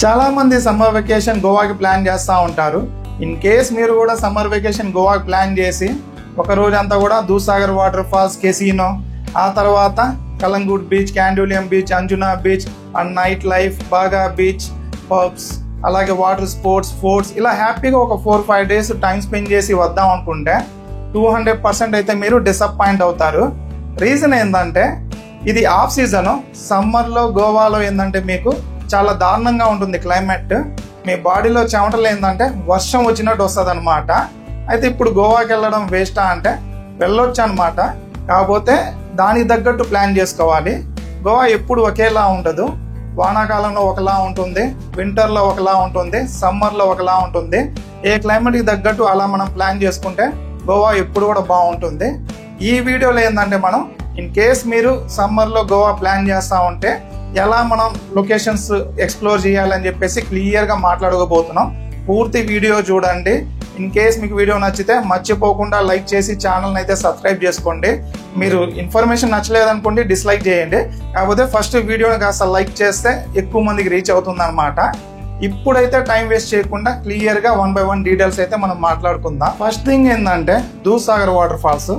చాలా మంది summer vacation గోవాకి ప్లాన్ చేస్తూ ఉంటారు. ఇన్ కేస్ మీరు కూడా సమ్మర్ వెకేషన్ గోవాకి ప్లాన్ చేసి ఒక రోజంతా కూడా దూసాగర్ వాటర్ ఫాల్స్, కెసినో, ఆ తర్వాత Calangute beach, Candolim beach, Anjuna beach and night life, బాగా బీచ్, పబ్స్, అలాగే వాటర్ స్పోర్ట్స్, ఫోర్ట్స్ ఇలా హ్యాపీగా ఒక 4-5 days టైం స్పెండ్ చేసి వద్దాం అనుకుంటే 200% అయితే మీరు డిసప్పాయింట్ అవుతారు. రీజన్ ఏంటంటే ఇది ఆఫ్ సీజన్. సమ్మర్లో గోవాలో ఏంటంటే మీకు చాలా దారుణంగా ఉంటుంది క్లైమేట్. మీ బాడీలో చెమటలు ఏంటంటే వర్షం వచ్చినట్టు వస్తుంది అనమాట. అయితే ఇప్పుడు గోవాకి వెళ్ళడం వేస్టా అంటే వెళ్ళొచ్చు అనమాట. కాకపోతే దానికి తగ్గట్టు ప్లాన్ చేసుకోవాలి. గోవా ఎప్పుడు ఒకేలా ఉండదు. వానాకాలంలో ఒకలా ఉంటుంది, వింటర్లో ఒకలా ఉంటుంది, సమ్మర్లో ఒకలా ఉంటుంది. ఏ క్లైమేట్కి తగ్గట్టు అలా మనం ప్లాన్ చేసుకుంటే గోవా ఎప్పుడు కూడా బాగుంటుంది. ఈ వీడియోలో ఏంటంటే మనం ఇన్ కేస్ మీరు సమ్మర్లో గోవా ప్లాన్ చేస్తూ ఉంటే ఎలా మనం లొకేషన్స్ ఎక్స్ప్లోర్ చేయాలని చెప్పేసి క్లియర్గా మాట్లాడకపోతున్నాం. పూర్తి వీడియో చూడండి. ఇన్ కేస్ మీకు వీడియో నచ్చితే మర్చిపోకుండా లైక్ చేసి ఛానల్ని అయితే సబ్స్క్రైబ్ చేసుకోండి. మీరు ఇన్ఫర్మేషన్ నచ్చలేదనుకోండి డిస్లైక్ చేయండి. కాకపోతే ఫస్ట్ వీడియోని కాస్త లైక్ చేస్తే ఎక్కువ మందికి రీచ్ అవుతుంది అనమాట. ఇప్పుడైతే టైం వేస్ట్ చేయకుండా క్లియర్గా 1 by 1 డీటెయిల్స్ అయితే మనం మాట్లాడుకుందాం. ఫస్ట్ థింగ్ ఏంటంటే దూసాగర్ వాటర్ ఫాల్స్.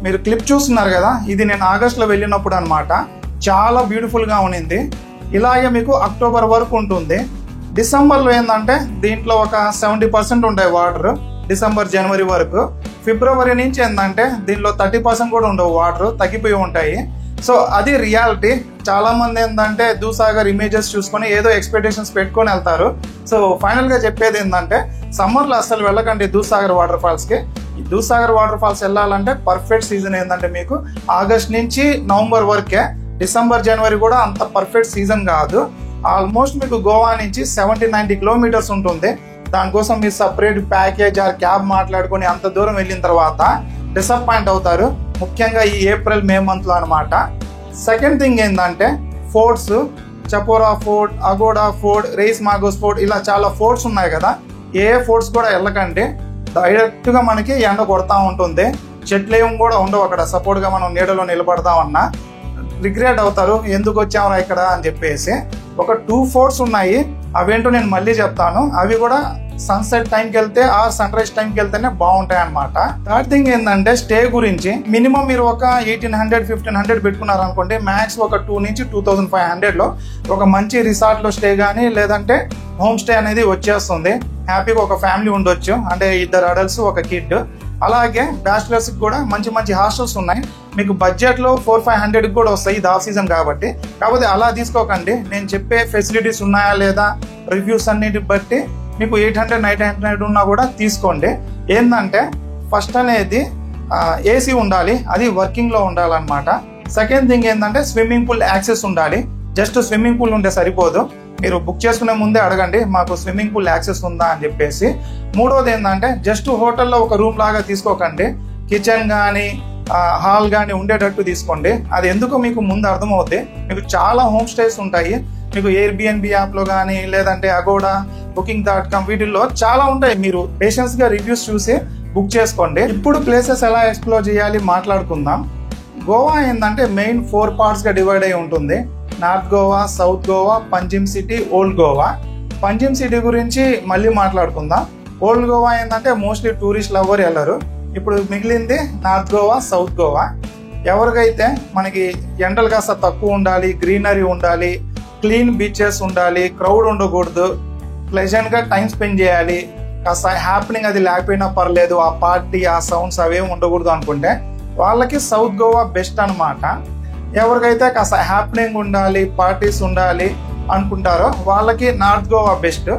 మీరు క్లిప్ చూస్తున్నారు కదా, ఇది నేను ఆగస్టులో వెళ్ళినప్పుడు అనమాట. చాలా బ్యూటిఫుల్గా ఉన్నింది. ఇలాగే మీకు అక్టోబర్ వరకు ఉంటుంది. డిసెంబర్లో ఏంటంటే దీంట్లో ఒక 70% ఉంటాయి వాటర్, డిసెంబర్ జనవరి వరకు. ఫిబ్రవరి నుంచి ఏంటంటే దీంట్లో 30% కూడా ఉండవు, వాటర్ తగ్గిపోయి ఉంటాయి. సో అది రియాలిటీ. చాలా మంది ఏంటంటే దూసాగర్ ఇమేజెస్ చూసుకొని ఏదో ఎక్స్పెక్టేషన్స్ పెట్టుకొని వెళ్తారు. సో ఫైనల్గా చెప్పేది ఏంటంటే సమ్మర్లో అసలు వెళ్ళకండి దూసాగర్ వాటర్ ఫాల్స్కి. ఈ దూసాగర్ వాటర్ ఫాల్స్ వెళ్ళాలంటే పర్ఫెక్ట్ సీజన్ ఏంటంటే మీకు ఆగస్ట్ నుంచి నవంబర్ వరకే. డిసెంబర్ జనవరి కూడా అంత పర్ఫెక్ట్ సీజన్ కాదు. ఆల్మోస్ట్ మీకు గోవా నుంచి 70-90 కిలోమీటర్స్ ఉంటుంది. దానికోసం మీరు సపరేట్ ప్యాకేజ్ ఆర్ క్యాబ్ మాట్లాడుకొని అంత దూరం వెళ్ళిన తర్వాత డిసప్పాయింట్ అవుతారు, ముఖ్యంగా ఈ ఏప్రిల్ మే మంత్లో అనమాట. సెకండ్ థింగ్ ఏంటంటే forts, Chapora fort, Aguada fort, Reis Magos fort ఇలా చాలా ఫోర్ట్స్ ఉన్నాయి కదా. ఏ ఫోర్ట్స్ కూడా వెళ్ళకండి. డైరెక్ట్గా మనకి ఎండ కొడతా ఉంటుంది. చెట్లు ఏం కూడా ఉండవు అక్కడ. సపోర్ట్గా మనం నీడలో నిలబడతామన్నా రిగ్రెట్ అవుతారు, ఎందుకు వచ్చామరా ఇక్కడ అని చెప్పేసి. ఒక 2 ఫోర్ట్స్ ఉన్నాయి, అవేంటో నేను మళ్ళీ చెప్తాను. అవి కూడా సన్సెట్ టైంకి వెళ్తే ఆ సన్ రైజ్ టైంకి వెళ్తేనే బాగుంటాయి అనమాట. థర్డ్ థింగ్ ఏంటంటే స్టే గురించి. మినిమం మీరు ఒక 1800-1500 పెట్టుకున్నారు అనుకోండి, మ్యాక్స్ ఒక 2 నుంచి 2500లో ఒక మంచి రిసార్ట్లో స్టే కానీ లేదంటే హోమ్ స్టే అనేది వచ్చేస్తుంది. హ్యాపీగా ఒక ఫ్యామిలీ ఉండొచ్చు, అంటే 2 అడల్ట్స్ 1 కిడ్. అలాగే బ్యాచిలర్స్ కూడా మంచి మంచి హాస్టల్స్ ఉన్నాయి. మీకు బడ్జెట్లో 400-500 కూడా వస్తాయి, ఇది ఆఫ్ సీజన్ కాబట్టి. కాకపోతే అలా తీసుకోకండి. నేను చెప్పే ఫెసిలిటీస్ ఉన్నాయా లేదా రివ్యూస్ అన్నిటి బట్టి మీకు 800-900 ఉన్నా కూడా తీసుకోండి. ఏంటంటే ఫస్ట్ అనేది ఏసీ ఉండాలి, అది వర్కింగ్లో ఉండాలన్నమాట. సెకండ్ థింగ్ ఏంటంటే స్విమ్మింగ్ పూల్ యాక్సెస్ ఉండాలి. జస్ట్ స్విమ్మింగ్ పూల్ ఉంటే సరిపోదు, మీరు బుక్ చేసుకునే ముందే అడగండి మాకు స్విమ్మింగ్ పూల్ యాక్సెస్ ఉందా అని చెప్పేసి. మూడోది ఏంటంటే జస్ట్ హోటల్లో ఒక రూమ్ లాగా తీసుకోకండి. కిచెన్ కానీ హాల్ కానీ ఉండేటట్టు తీసుకోండి. అది ఎందుకో మీకు ముందు అర్థమవుద్ది. మీకు చాలా హోమ్ స్టేస్ ఉంటాయి. మీకు ఎయిర్బిఎన్బి యాప్లో కానీ లేదంటే అగోడా, booking.com వీటిల్లో చాలా ఉంటాయి. మీరు పేషెన్స్గా రివ్యూస్ చూసి బుక్ చేసుకోండి. ఇప్పుడు ప్లేసెస్ ఎలా ఎక్స్ప్లోర్ చేయాలి మాట్లాడుకుందాం. గోవా ఏంటంటే మెయిన్ 4 partsగా డివైడ్ అయి ఉంటుంది. North Goa, south Goa, Panjim city, old Goa. Panjim city గురించి మళ్ళీ మాట్లాడుకుందాం. ఓల్డ్ గోవా ఏంటంటే మోస్ట్లీ టూరిస్టులు ఎవరు వెళ్ళరు. ఇప్పుడు మిగిలింది నార్త్ గోవా, సౌత్ గోవా. ఎవరికైతే మనకి ఎండలు కాస్త తక్కువ ఉండాలి, గ్రీనరీ ఉండాలి, క్లీన్ బీచెస్ ఉండాలి, క్రౌడ్ ఉండకూడదు, ప్లెజెంట్గా టైం స్పెండ్ చేయాలి, కాస్త హ్యాపెనింగ్ అది లేకపోయినా పర్లేదు, ఆ పార్టీ ఆ సౌండ్స్ అవేమి ఉండకూడదు అనుకుంటే వాళ్ళకి సౌత్ గోవా బెస్ట్ అనమాట. ఎవరికైతే కాస్త హ్యాపెనింగ్ ఉండాలి, పార్టీస్ ఉండాలి అనుకుంటారో వాళ్ళకి నార్త్ గోవా బెస్ట్.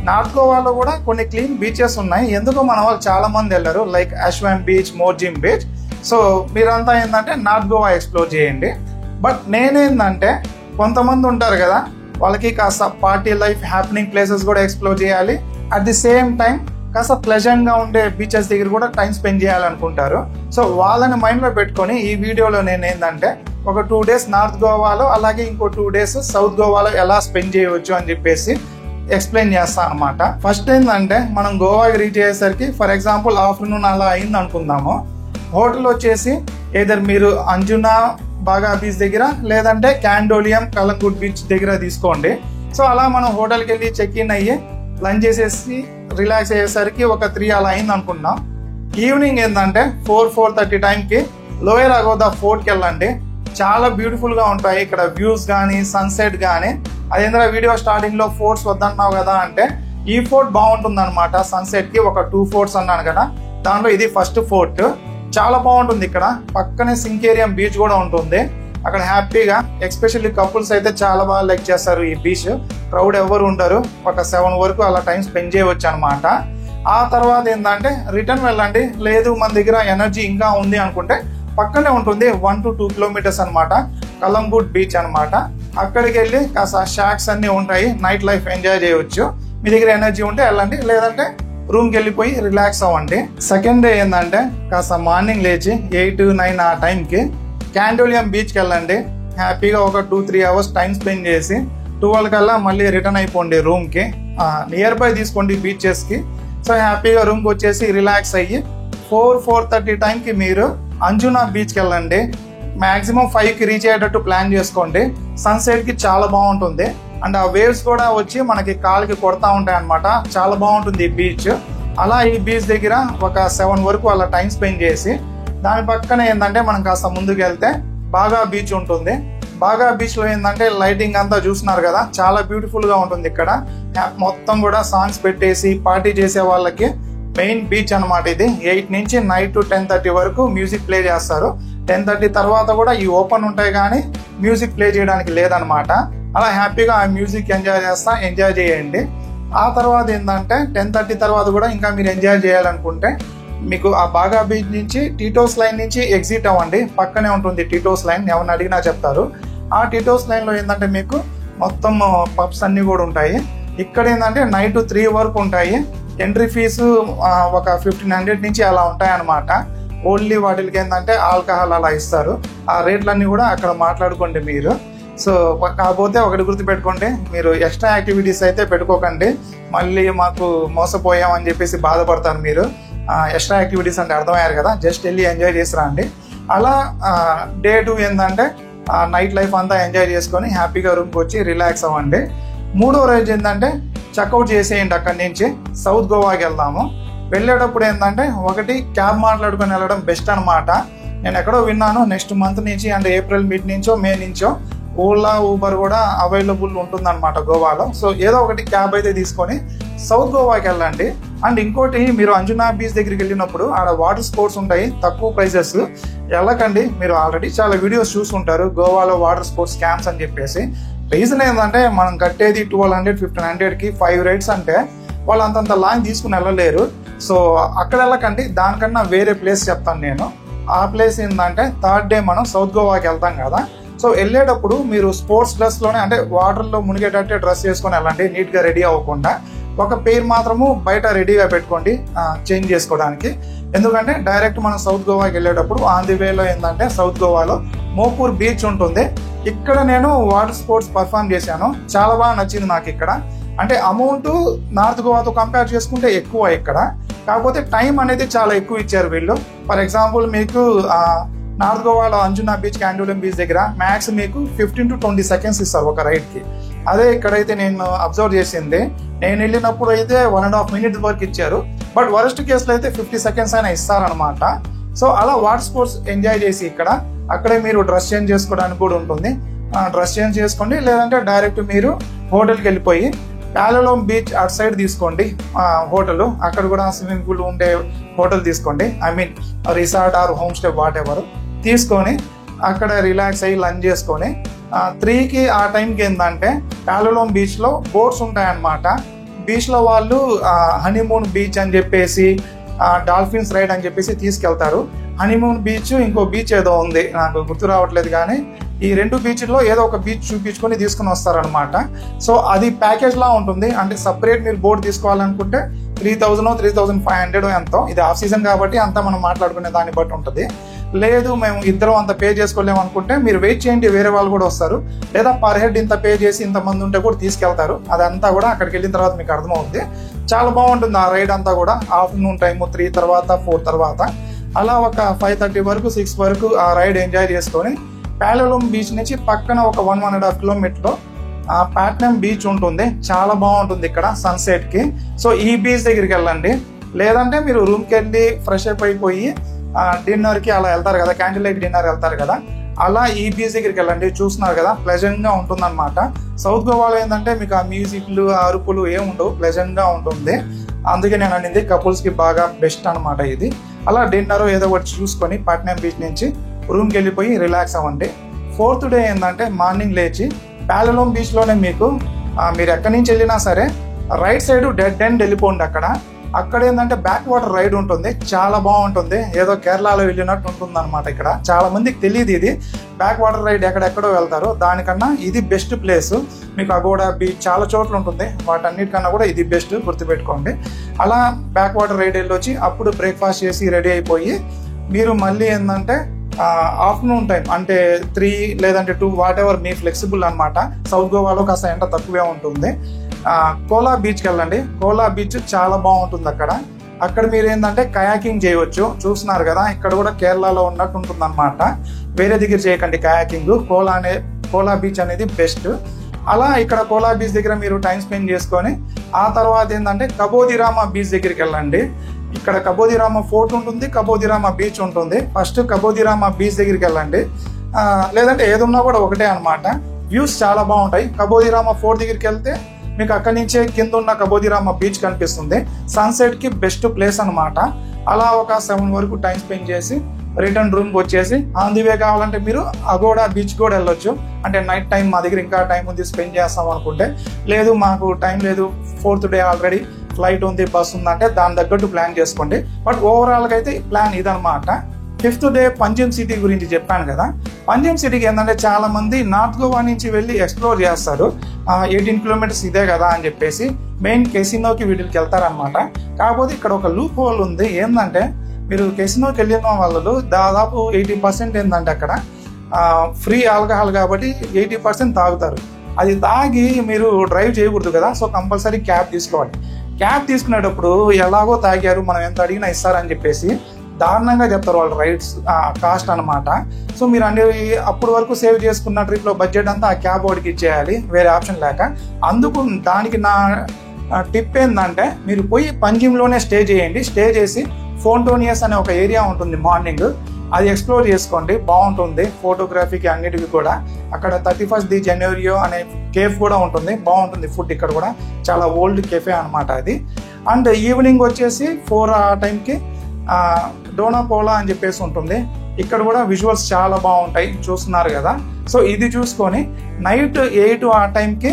నార్త్ గోవాలో కూడా కొన్ని క్లీన్ బీచెస్ ఉన్నాయి. ఎందుకో మన వాళ్ళు చాలా మంది వెళ్ళరు, like Aswan beach, Morjim beach. So మీరంతా ఏంటంటే నార్త్ గోవా ఎక్స్ప్లోర్ చేయండి. బట్ నేనేంటంటే కొంతమంది ఉంటారు కదా, వాళ్ళకి కాస్త పార్టీ లైఫ్, హ్యాపెనింగ్ ప్లేసెస్ కూడా ఎక్స్ప్లోర్ చేయాలి. అట్ ది సేమ్ టైం కాస్త ప్లెజెంట్గా ఉండే బీచెస్ దగ్గర కూడా టైం స్పెండ్ చేయాలనుకుంటారు. సో వాళ్ళని మైండ్లో పెట్టుకొని ఈ వీడియోలో నేను ఏంటంటే ఒక 2 days నార్త్ గోవాలో అలాగే ఇంకో 2 days సౌత్ గోవాలో ఎలా స్పెండ్ చేయవచ్చు అని చెప్పేసి ఎక్స్ప్లెయిన్ చేస్తాను అనమాట. ఫస్ట్ ఏంటంటే మనం గోవాకి రీచ్ అయ్యేసరికి ఫర్ ఎగ్జాంపుల్ ఆఫ్టర్నూన్ అలా అయింది అనుకుందాము. హోటల్ వచ్చేసి ఏదర్ మీరు అంజునా బాగా బీచ్ దగ్గర లేదంటే క్యాండోలియం కలంగూట్ బీచ్ దగ్గర తీసుకోండి. సో అలా మనం హోటల్కి వెళ్ళి చెక్ ఇన్ అయ్యి లంచ్ చేసేసి రిలాక్స్ అయ్యేసరికి ఒక 3 అలా అయింది అనుకుంటున్నాం. ఈవినింగ్ ఏంటంటే 4-4:30 టైంకి లోయర్ అగోదా ఫోర్ట్కి వెళ్ళండి. చాలా బ్యూటిఫుల్గా ఉంటాయి ఇక్కడ వ్యూస్ కానీ సన్సెట్ కానీ. అదేంద్ర వీడియో స్టార్టింగ్లో ఫోర్ట్స్ వద్దన్నావు కదా అంటే, ఈ ఫోర్ట్ బాగుంటుంది అనమాట. సన్సెట్కి ఒక 2 ఫోర్ట్స్ అన్నాను కదా, దాంట్లో ఇది ఫస్ట్ ఫోర్ట్. చాలా బాగుంటుంది. ఇక్కడ పక్కనే సింకేరియం బీచ్ కూడా ఉంటుంది. అక్కడ హ్యాపీగా ఎస్పెషల్లీ కపుల్స్ అయితే చాలా బాగా లైక్ చేస్తారు ఈ బీచ్. క్రౌడ్ ఎవరు ఉండరు. ఒక 7 వరకు అలా టైం స్పెండ్ చేయవచ్చు అనమాట. ఆ తర్వాత ఏంటంటే రిటర్న్ వెళ్ళండి. లేదు మన దగ్గర ఎనర్జీ ఇంకా ఉంది అనుకుంటే పక్కనే ఉంటుంది 1 to 2 కిలోమీటర్స్ అనమాట కలంగుడ్ బీచ్ అనమాట. అక్కడికి వెళ్ళి కాస్త షాక్స్ అన్ని ఉంటాయి, నైట్ లైఫ్ ఎంజాయ్ చేయవచ్చు. మీ దగ్గర ఎనర్జీ ఉంటే వెళ్ళండి, లేదంటే రూమ్కి వెళ్ళిపోయి రిలాక్స్ అవ్వండి. సెకండ్ డే ఏంటంటే కాస్త మార్నింగ్ లేచి 8-9 ఆ టైంకి క్యాండోలియం బీచ్కి వెళ్ళండి. హ్యాపీగా ఒక 2-3 అవర్స్ టైం స్పెండ్ చేసి 12 కల్లా మళ్ళీ రిటర్న్ అయిపోండి రూమ్కి. నియర్ బై తీసుకోండి బీచెస్కి. సో హ్యాపీగా రూమ్కి వచ్చేసి రిలాక్స్ అయ్యి 4-4:30 టైంకి మీరు అంజునా బీచ్కి వెళ్ళండి. మ్యాక్సిమం 5కి రీచ్ అయ్యేటట్టు ప్లాన్ చేసుకోండి. సన్సెట్కి చాలా బాగుంటుంది. అండ్ ఆ వేవ్స్ కూడా వచ్చి మనకి కాళ్ళకి కొడతా ఉంటాయి అనమాట. చాలా బాగుంటుంది ఈ బీచ్. అలా ఈ బీచ్ దగ్గర ఒక 7 వరకు అలా టైం స్పెండ్ చేసి దాని పక్కన ఏంటంటే మనం కాస్త ముందుకు వెళ్తే బాగా బీచ్ ఉంటుంది. బాగా బీచ్లో ఏంటంటే లైటింగ్ అంతా చూస్తున్నారు కదా, చాలా బ్యూటిఫుల్గా ఉంటుంది. ఇక్కడ మొత్తం కూడా సాంగ్స్ పెట్టేసి పార్టీ చేసే వాళ్ళకి మెయిన్ బీచ్ అనమాట ఇది. 8 నుంచి నైట్ 10:30 వరకు మ్యూజిక్ ప్లే చేస్తారు. 10:30 తర్వాత కూడా ఈ ఓపెన్ ఉంటాయి కానీ మ్యూజిక్ ప్లే చేయడానికి లేదనమాట. అలా హ్యాపీగా ఆ మ్యూజిక్ ఎంజాయ్ చేయండి. ఆ తర్వాత ఏంటంటే 10:30 తర్వాత కూడా ఇంకా మీరు ఎంజాయ్ చేయాలనుకుంటే మీకు ఆ బాగా బీచ్ నుంచి టీటోస్ లైన్ నుంచి ఎగ్జిట్ అవ్వండి. పక్కనే ఉంటుంది టీటోస్ లైన్, ఎవరిని అడిగినా చెప్తారు. ఆ టీటోస్ లైన్లో ఏంటంటే మీకు మొత్తం పబ్స్ అన్నీ కూడా ఉంటాయి. ఇక్కడ ఏంటంటే నైట్ 3 వరకు ఉంటాయి. ఎంట్రీ ఫీజు ఒక 1500 నుంచి అలా ఉంటాయి అన్నమాట. ఓన్లీ వాటికి ఏంటంటే ఆల్కహాల్ అలా ఇస్తారు. ఆ రేట్లన్నీ కూడా అక్కడ మాట్లాడుకోండి మీరు. సో కాకపోతే ఒకటి గుర్తుపెట్టుకోండి, మీరు ఎక్స్ట్రా యాక్టివిటీస్ అయితే పెట్టుకోకండి. మళ్ళీ మాకు మోసపోయామని చెప్పేసి బాధపడతారు మీరు. ఎక్స్ట్రా యాక్టివిటీస్ అంటే అర్థమయ్యారు కదా, జస్ట్ వెళ్ళి ఎంజాయ్ చేసి రండి. అలా డే 2 ఏంటంటే నైట్ లైఫ్ అంతా ఎంజాయ్ చేసుకొని హ్యాపీగా రూమ్కి వచ్చి రిలాక్స్ అవ్వండి. 3వ రోజు ఏంటంటే చెక్అవుట్ చేసేయండి. అక్కడి నుంచి సౌత్ గోవాకి వెళ్దాము. వెళ్ళేటప్పుడు ఏంటంటే ఒకటి క్యాబ్ మాట్లాడుకొని వెళ్ళడం బెస్ట్ అనమాట. నేను ఎక్కడో విన్నాను నెక్స్ట్ మంత్ నుంచి అంటే ఏప్రిల్ మిడ్ నుంచో మే నుంచో ఓలా ఊబర్ కూడా అవైలబుల్ ఉంటుందన్నమాట గోవాలో. సో ఏదో ఒకటి క్యాబ్ అయితే తీసుకొని సౌత్ గోవాకి వెళ్ళండి. అండ్ ఇంకోటి, మీరు అంజునా బీచ్ దగ్గరికి వెళ్ళినప్పుడు ఆడ వాటర్ స్పోర్ట్స్ ఉంటాయి తక్కువ ప్రైజెస్. వెళ్ళకండి, మీరు ఆల్రెడీ చాలా వీడియోస్ చూసుంటారు గోవాలో వాటర్ స్పోర్ట్స్ క్యాంప్స్ అని చెప్పేసి. రీజన్ ఏంటంటే మనం కట్టేది 1200-1500కి 5 రైడ్స్ అంటే వాళ్ళు అంతంత లాంగ్ తీసుకుని వెళ్ళలేరు. సో అక్కడ వెళ్ళకండి, దానికన్నా వేరే ప్లేస్ చెప్తాను నేను. ఆ ప్లేస్ ఏంటంటే 3rd డే మనం సౌత్ గోవాకి వెళ్తాం కదా. సో వెళ్ళేటప్పుడు మీరు స్పోర్ట్స్ డ్రెస్లోనే అంటే వాటర్లో మునిగేటట్టే డ్రెస్ చేసుకొని వెళ్ళండి, నీట్గా రెడీ అవ్వకుండా. ఒక పేరు మాత్రము బయట రెడీగా పెట్టుకోండి చేంజ్ చేసుకోవడానికి. ఎందుకంటే డైరెక్ట్ మనం సౌత్ గోవాకి వెళ్ళేటప్పుడు ఆన్ ది వేలో ఏంటంటే సౌత్ గోవాలో మోపూర్ బీచ్ ఉంటుంది. ఇక్కడ నేను వాటర్ స్పోర్ట్స్ పర్ఫామ్ చేశాను, చాలా బాగా నచ్చింది నాకు. ఇక్కడ అంటే అమౌంట్ నార్త్ గోవాతో కంపేర్ చేసుకుంటే ఎక్కువ ఇక్కడ, కాకపోతే టైం అనేది చాలా ఎక్కువ ఇచ్చారు వీళ్ళు. ఫర్ ఎగ్జాంపుల్ మీకు నార్త్ గోవాలో అంజునా బీచ్, క్యాండోలియం బీచ్ దగ్గర మ్యాక్స్ మీకు 15 to 20 సెకండ్స్ ఇస్తారు ఒక రైడ్కి. అదే ఇక్కడైతే నేను అబ్జర్వ్ చేసింది, నేను వెళ్ళినప్పుడు అయితే 1.5 minutes వరకు ఇచ్చారు. బట్ వరస్ట్ కేసులో అయితే 50 seconds అయినా ఇస్తారనమాట. సో అలా వాటర్ స్పోర్ట్స్ ఎంజాయ్ చేసి అక్కడే మీరు డ్రెస్ చేంజ్ చేసుకోవడానికి కూడా ఉంటుంది. డ్రెస్ చేంజ్ చేసుకోండి, లేదంటే డైరెక్ట్ మీరు హోటల్కి వెళ్ళిపోయి ప్యాలలోమ్ బీచ్ అటు సైడ్ తీసుకోండి హోటల్. అక్కడ కూడా స్విమ్మింగ్ పూల్ ఉండే హోటల్ తీసుకోండి, I mean resort or home stay whatever తీసుకొని అక్కడ రిలాక్స్ అయ్యి లంచ్ చేసుకొని 3కి ఆ టైంకి ఏంటంటే ప్యాలలోమ్ బీచ్లో బోట్స్ ఉంటాయన్నమాట. బీచ్లో వాళ్ళు హనీమూన్ బీచ్ అని చెప్పేసి డాల్ఫిన్స్ రైడ్ అని చెప్పేసి తీసుకెళ్తారు. హనీమూన్ బీచ్, ఇంకో బీచ్ ఏదో ఉంది నాకు గుర్తు రావట్లేదు, కానీ ఈ 2 బీచ్ల్లో ఏదో ఒక బీచ్ చూపించుకొని తీసుకుని వస్తారనమాట. సో అది ప్యాకేజ్ లా ఉంటుంది. అంటే సపరేట్ మీరు బోట్ తీసుకోవాలనుకుంటే 3000 3500 ఎంతో. ఇది ఆఫ్ సీజన్ కాబట్టి అంతా మనం మాట్లాడుకునే దాన్ని బట్టి ఉంటుంది. లేదు మేము ఇద్దరం అంత పే చేసుకోలేము అనుకుంటే మీరు వెయిట్ చేయండి, వేరే వాళ్ళు కూడా వస్తారు. లేదా పర్ హెడ్ ఇంత పే చేసి ఇంతమంది ఉంటే కూడా తీసుకెళ్తారు. అదంతా కూడా అక్కడికి వెళ్ళిన తర్వాత మీకు అర్థమవుతుంది. చాలా బాగుంటుంది ఆ రైడ్ అంతా కూడా. ఆఫ్టర్నూన్ టైము 3 తర్వాత 4 తర్వాత అలా ఒక 5:30 వరకు 6 వరకు ఆ రైడ్ ఎంజాయ్ చేసుకొని ప్యాలలోమ్ బీచ్ నుంచి పక్కన ఒక 1.5 కిలోమీటర్లో ప్లాటినం బీచ్ ఉంటుంది, చాలా బాగుంటుంది ఇక్కడ సన్సెట్ కి. సో ఈ బీచ్ దగ్గరికి వెళ్ళండి. లేదంటే మీరు రూమ్కి వెళ్ళి ఫ్రెష్ అప్ అయిపోయి డిన్నర్ కి అలా వెళ్తారు కదా, క్యాండిల్ లైట్ డిన్నర్ వెళ్తారు కదా, అలా ఈ బీచ్ దగ్గరికి వెళ్ళండి. చూస్తున్నారు కదా ప్లెజెంట్ గా ఉంటుంది అనమాట. సౌత్ గోవాలో ఏంటంటే మీకు ఆ మ్యూజిక్లు అరుపులు ఏముండవు, ప్లెజెంట్ గా ఉంటుంది. అందుకే నేను అనేది కపుల్స్ కి బాగా బెస్ట్ అనమాట ఇది. అలా డిన్నర్ ఏదో ఒకటి చూసుకొని ప్లాటినం బీచ్ నుంచి రూమ్కి వెళ్ళిపోయి రిలాక్స్ అవ్వండి. 4th డే ఏంటంటే మార్నింగ్ లేచి ప్యాలలోమ్ బీచ్ లోనే మీరు ఎక్కడి నుంచి వెళ్ళినా సరే రైట్ సైడ్ డెడ్ ఎండ్ వెళ్ళిపోండి. అక్కడ ఏంటంటే బ్యాక్ వాటర్ రైడ్ ఉంటుంది, చాలా బాగుంటుంది. ఏదో కేరళలో వెళ్ళినట్టు ఉంటుంది అనమాట. ఇక్కడ చాలా మందికి తెలియదు ఇది బ్యాక్ వాటర్ రైడ్, ఎక్కడెక్కడో వెళ్తారు. దానికన్నా ఇది బెస్ట్ ప్లేస్. మీకు అగోడా బీచ్ చాలా చోట్ల ఉంటుంది, వాటన్నిటికన్నా కూడా ఇది బెస్ట్, గుర్తుపెట్టుకోండి. అలా బ్యాక్ వాటర్ రైడ్ వెళ్ళొచ్చి అప్పుడు బ్రేక్ఫాస్ట్ చేసి రెడీ అయిపోయి మీరు మళ్ళీ ఏంటంటే ఆఫ్టర్నూన్ టైం అంటే 3 లేదంటే 2 వాట్ ఎవర్ మీ ఫ్లెక్సిబుల్ అనమాట. సౌత్ గోవాలో కాస్త ఎండ తక్కువే ఉంటుంది. కోలా బీచ్కి వెళ్ళండి. కోలా బీచ్ చాలా బాగుంటుంది. అక్కడ మీరు ఏంటంటే కయాకింగ్ చేయవచ్చు. చూస్తున్నారు కదా ఇక్కడ కూడా కేరళలో ఉన్నట్టు ఉంటుంది అనమాట. వేరే దగ్గర చేయకండి కయాకింగ్. కోలా బీచ్ అనేది బెస్ట్. అలా ఇక్కడ కోలా బీచ్ దగ్గర మీరు టైం స్పెండ్ చేసుకొని ఆ తర్వాత ఏంటంటే కబోదిరామా బీచ్ దగ్గరికి వెళ్ళండి. ఇక్కడ కబోదిరామా ఫోర్ట్ ఉంటుంది, కబోదిరామా బీచ్ ఉంటుంది. ఫస్ట్ కబోదిరామా బీచ్ దగ్గరికి వెళ్ళండి. లేదంటే ఏదున్నా కూడా ఒకటే అనమాట. వ్యూస్ చాలా బాగుంటాయి. కబోదిరామా ఫోర్ట్ దగ్గరికి వెళ్తే మీకు అక్కడి నుంచే కింద ఉన్న కబోదిరామా బీచ్ కనిపిస్తుంది. సన్సెట్ కి బెస్ట్ ప్లేస్ అనమాట. అలా ఒక 7 వరకు టైం స్పెండ్ చేసి రిటర్న్ రూమ్కి వచ్చేసి ఆన్ ది వే కావాలంటే మీరు అగోడా బీచ్ కూడా వెళ్ళొచ్చు. అంటే నైట్ టైం మా దగ్గర ఇంకా టైం ఉంది స్పెండ్ చేస్తాం అనుకుంటే, లేదు మాకు టైం లేదు 4th డే ఆల్రెడీ ఫ్లైట్ ఉంది, బస్ ఉందంటే దాని తగ్గట్టు ప్లాన్ చేసుకోండి. బట్ ఓవరాల్గా అయితే ప్లాన్ ఇదనమాట. 5th డే పంజిమ్ సిటీ గురించి చెప్పాను కదా. పంజిమ్ సిటీకి ఏంటంటే చాలా మంది నార్త్ గోవా నుంచి వెళ్ళి ఎక్స్ప్లోర్ చేస్తారు. 18 కిలోమీటర్స్ ఇదే కదా అని చెప్పేసి మెయిన్ కెసినోకి వీటికి వెళ్తారనమాట. కాకపోతే ఇక్కడ ఒక లూప్ హోల్ ఉంది. ఏంటంటే మీరు కెసినోకి వెళ్ళిన వాళ్ళు దాదాపు 80% ఏంటంటే అక్కడ ఫ్రీ ఆల్కహాల్ కాబట్టి 80% తాగుతారు. అది తాగి మీరు డ్రైవ్ చేయకూడదు కదా. సో కంపల్సరీ క్యాబ్ తీసుకోవాలి. క్యాబ్ తీసుకునేటప్పుడు ఎలాగో తాగారు, మనం ఎంత అడిగినా ఇస్తారని చెప్పేసి దారుణంగా చెప్తారు వాళ్ళు రైడ్స్ కాస్ట్ అనమాట. సో మీరు అనేది అప్పుడు వరకు సేవ్ చేసుకున్న ట్రిప్లో బడ్జెట్ అంతా ఆ క్యాబ్ వాడికి ఇచ్చేయాలి, వేరే ఆప్షన్ లేక. అందుకు దానికి నా టిప్ ఏంటంటే మీరు పోయి పంజిమ్లోనే స్టే చేయండి. స్టే చేసి ఫోంటోనియస్ అనే ఒక ఏరియా ఉంటుంది మార్నింగ్, అది ఎక్స్ప్లోర్ చేసుకోండి, బాగుంటుంది ఫోటోగ్రఫీకి అన్నిటికీ కూడా. అక్కడ 31st జనవరి అనే కేఫ్ కూడా ఉంటుంది, బాగుంటుంది. ఫుడ్ ఇక్కడ కూడా చాలా ఓల్డ్ కెఫే అనమాట అది. అండ్ ఈవినింగ్ వచ్చేసి 4 ఆ టైంకి డోనాపోలా అని చెప్పేసి ఉంటుంది. ఇక్కడ కూడా విజువల్స్ చాలా బాగుంటాయి, చూస్తున్నారు కదా. సో ఇది చూసుకొని నైట్ 8 ఆ టైంకి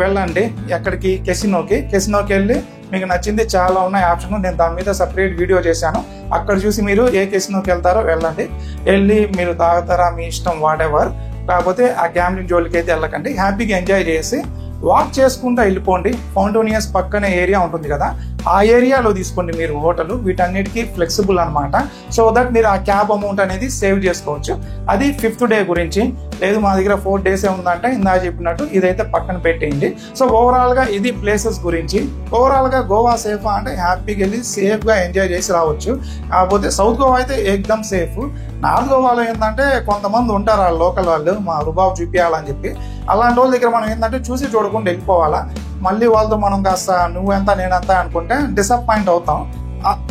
వెళ్ళండి ఎక్కడికి, కెసినోకి వెళ్ళి మీకు నచ్చింది చాలా ఉన్నాయి ఆప్షన్. నేను దాని మీద సపరేట్ వీడియో చేశాను. అక్కడ చూసి మీరు ఏ కెసినోకి వెళ్తారో వెళ్ళండి. వెళ్ళి మీరు తాగుతారా మీ ఇష్టం, వాట్ ఎవర్. కాకపోతే ఆ గ్యాంబ్లింగ్ జోలికి అయితే వెళ్ళకండి. హ్యాపీగా ఎంజాయ్ చేసి వాక్ చేసుకుంటూ వెళ్ళిపోండి. ఫౌంటోనియస్ పక్కనే ఏరియా ఉంటుంది కదా, ఆ ఏరియాలో తీసుకోండి మీరు హోటల్. వీటన్నిటికీ ఫ్లెక్సిబుల్ అనమాట. సో దట్ మీరు ఆ క్యాబ్ అమౌంట్ అనేది సేవ్ చేసుకోవచ్చు. అది 5th డే గురించి. లేదు మా దగ్గర 4 డేసే ఉందంటే ఇందాక చెప్పినట్టు ఇదైతే పక్కన పెట్టేయండి. సో ఓవరాల్గా ఇది ప్లేసెస్ గురించి. ఓవరాల్గా గోవా సేఫా అంటే హ్యాపీగా వెళ్ళి సేఫ్గా ఎంజాయ్ చేసి రావచ్చు. కాకపోతే సౌత్ గోవా అయితే ఎక్దమ్ సేఫ్. నార్త్ గోవాలో ఏంటంటే కొంతమంది ఉంటారు ఆ లోకల్ వాళ్ళు, మా రుబాబు చూపించాలని చెప్పి. అలాంటి వాళ్ళ దగ్గర మనం ఏంటంటే చూసి చూడకుండా వెళ్ళిపోవాలా. మళ్ళీ వాళ్ళతో మనం కాస్త నువ్వెంత నేనంత అనుకుంటే డిసప్పాయింట్ అవుతాం.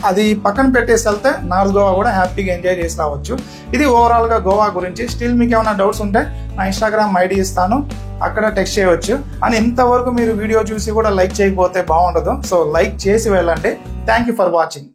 అది పక్కన పెట్టేసి వెళ్తే నార్త్ గోవా కూడా హ్యాపీగా ఎంజాయ్ చేసి రావచ్చు. ఇది ఓవరాల్గా గోవా గురించి. స్టిల్ మీకు ఏమైనా డౌట్స్ ఉంటే నా ఇన్స్టాగ్రామ్ ఐడి ఇస్తాను, అక్కడ టెక్స్ట్ చేయవచ్చు. అని ఇంతవరకు మీరు వీడియో చూసి కూడా లైక్ చేయకపోతే బాగుండదు. సో లైక్ చేసి వెళ్ళండి. Thank you for watching.